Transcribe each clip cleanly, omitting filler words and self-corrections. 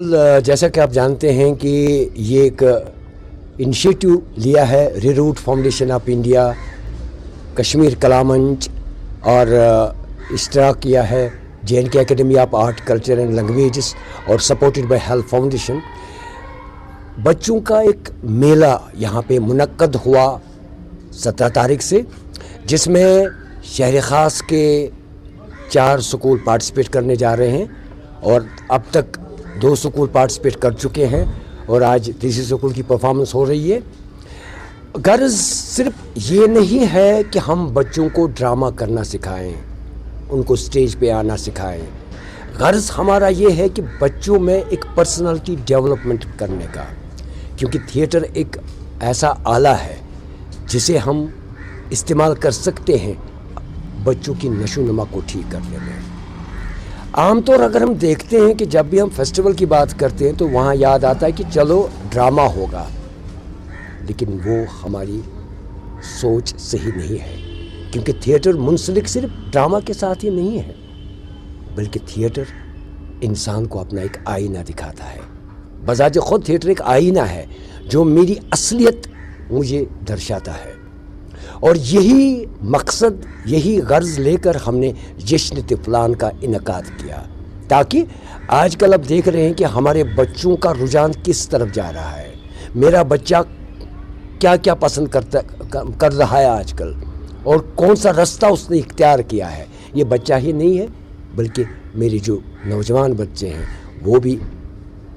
जैसा कि आप जानते हैं कि ये एक इनिशिएटिव लिया है reroute foundation of India, Kashmir कला मंच और इश्तराक किया है JNK academy of art culture and languages और सपोर्टेड बाय हेल्प फाउंडेशन। बच्चों का एक मेला यहाँ पे मुनक्कद हुआ 17 तारीख से, जिसमें शहर ख़ास के 4 स्कूल पार्टिसिपेट करने जा रहे हैं और अब तक 2 स्कूल पार्टिसिपेट कर चुके हैं और आज तीसरे स्कूल की परफॉर्मेंस हो रही है। गर्ज सिर्फ ये नहीं है कि हम बच्चों को ड्रामा करना सिखाएं, उनको स्टेज पे आना सिखाएं। गर्ज हमारा ये है कि बच्चों में एक पर्सनालिटी डेवलपमेंट करने का, क्योंकि थिएटर एक ऐसा आला है जिसे हम इस्तेमाल कर सकते हैं बच्चों की नशोनुमा को ठीक करने में। आमतौर अगर हम देखते हैं कि जब भी हम फेस्टिवल की बात करते हैं तो वहाँ याद आता है कि चलो ड्रामा होगा, लेकिन वो हमारी सोच सही नहीं है, क्योंकि थिएटर मुंसलिक सिर्फ ड्रामा के साथ ही नहीं है, बल्कि थिएटर इंसान को अपना एक आईना दिखाता है। बजाते खुद थिएटर एक आईना है जो मेरी असलियत मुझे दर्शाता है, और यही मकसद, यही गर्ज लेकर हमने जश्न तिफलान का इनकाद किया, ताकि आजकल अब देख रहे हैं कि हमारे बच्चों का रुझान किस तरफ जा रहा है, मेरा बच्चा क्या क्या पसंद कर रहा है आजकल, और कौन सा रास्ता उसने इख्तियार किया है। ये बच्चा ही नहीं है, बल्कि मेरे जो नौजवान बच्चे हैं वो भी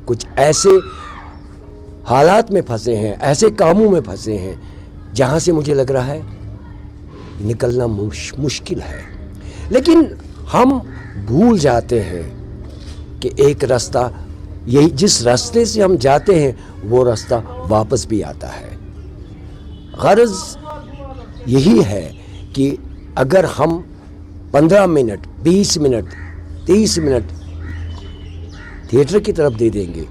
कुछ ऐसे हालात में फंसे हैं, ऐसे कामों में फंसे हैं जहाँ से मुझे लग रहा है निकलना मुश्किल है। लेकिन हम भूल जाते हैं कि एक रास्ता, यही जिस रास्ते से हम जाते हैं वो रास्ता वापस भी आता है। गर्ज यही है कि अगर हम 15 मिनट, 20 मिनट, 30 मिनट थिएटर की तरफ दे देंगे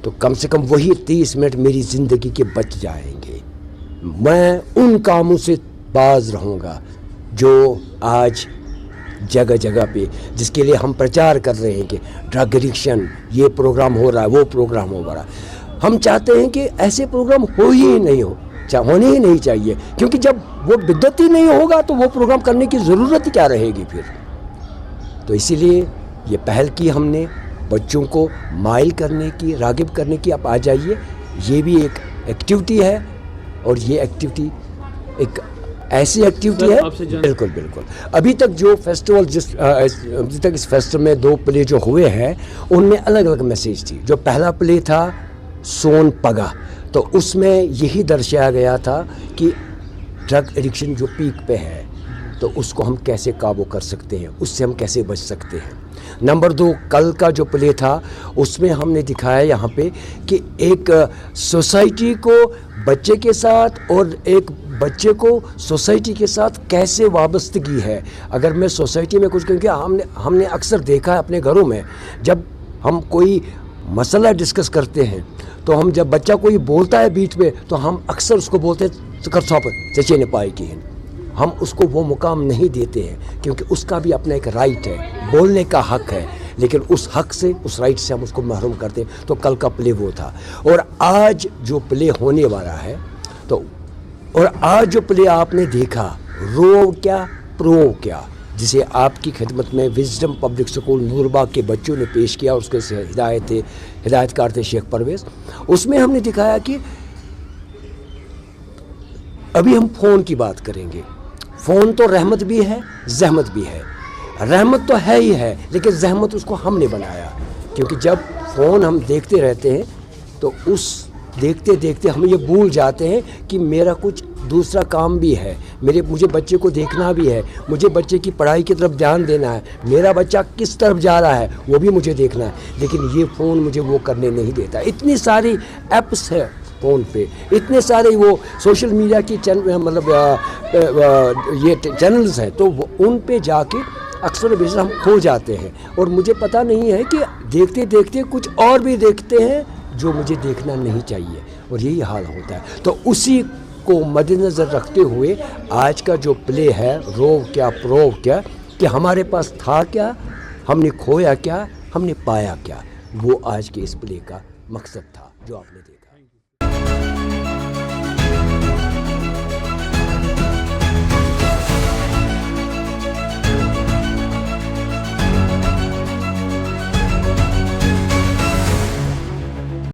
तो कम से कम वही 30 मिनट मेरी ज़िंदगी के बच जाएंगे। मैं उन कामों से बाज रहूँगा जो आज जगह जगह पे, जिसके लिए हम प्रचार कर रहे हैं कि ड्रग एडिक्शन, ये प्रोग्राम हो रहा है, वो प्रोग्राम हो रहा है। हम चाहते हैं कि ऐसे प्रोग्राम होने ही नहीं चाहिए, क्योंकि जब वो बिद्दत ही नहीं होगा तो वो प्रोग्राम करने की ज़रूरत क्या रहेगी फिर। तो इसीलिए ये पहल की हमने बच्चों को माइल करने की, रागिब करने की। आप आ जाइए, ये भी एक एक्टिविटी है, और ये एक्टिविटी एक ऐसी एक्टिविटी है। बिल्कुल बिल्कुल। अभी तक जो फेस्टिवल अभी तक इस फेस्टिवल में 2 प्ले जो हुए हैं उनमें अलग अलग मैसेज थी। जो पहला प्ले था सोन पगा, तो उसमें यही दर्शाया गया था कि ड्रग एडिक्शन जो पीक पे है तो उसको हम कैसे काबू कर सकते हैं, उससे हम कैसे बच सकते हैं। नंबर 2 कल का जो प्ले था उसमें हमने दिखाया यहाँ पे कि एक सोसाइटी को बच्चे के साथ और एक बच्चे को सोसाइटी के साथ कैसे वाबस्तगी है। अगर मैं सोसाइटी में कुछ, क्योंकि हमने अक्सर देखा है अपने घरों में, जब हम कोई मसला डिस्कस करते हैं तो हम जब बच्चा कोई बोलता है बीच में तो हम अक्सर उसको बोलते हैं कर सौंप चचे ने पाई की। हम उसको वो मुकाम नहीं देते हैं, क्योंकि उसका भी अपना एक राइट है, बोलने का हक है, लेकिन उस हक से, उस राइट से हम उसको महरूम करते हैं। तो कल का प्ले वो था, और आज जो प्ले होने वाला है तो, और आज जो प्ले आपने देखा रो क्या प्रो क्या, जिसे आपकी खिदमत में विजडम पब्लिक स्कूल नूरबाग के बच्चों ने पेश किया, उसके हिदायतकार थे शेख परवेज़। उसमें हमने दिखाया कि अभी हम फ़ोन की बात करेंगे। फ़ोन तो रहमत भी है, जहमत भी है। रहमत तो है ही है, लेकिन जहमत उसको हमने बनाया, क्योंकि जब फ़ोन हम देखते रहते हैं तो उस देखते देखते हम ये भूल जाते हैं कि मेरा कुछ दूसरा काम भी है, मुझे बच्चे को देखना भी है, मुझे बच्चे की पढ़ाई की तरफ ध्यान देना है, मेरा बच्चा किस तरफ जा रहा है वो भी मुझे देखना है, लेकिन ये फ़ोन मुझे वो करने नहीं देता। इतनी सारी ऐप्स है फ़ोन पे, इतने सारे वो सोशल मीडिया की ये चैनल्स हैं, तो उन पे जाके अक्सर बेशक हम खो जाते हैं, और मुझे पता नहीं है कि देखते देखते कुछ और भी देखते हैं जो मुझे देखना नहीं चाहिए, और यही हाल होता है। तो उसी को मद्देनज़र रखते हुए आज का जो प्ले है रोव क्या प्रोव क्या, कि हमारे पास था क्या, हमने खोया क्या, हमने पाया क्या। وہ آج کے اس پلے کا مقصد تھا جو آپ نے دیکھا.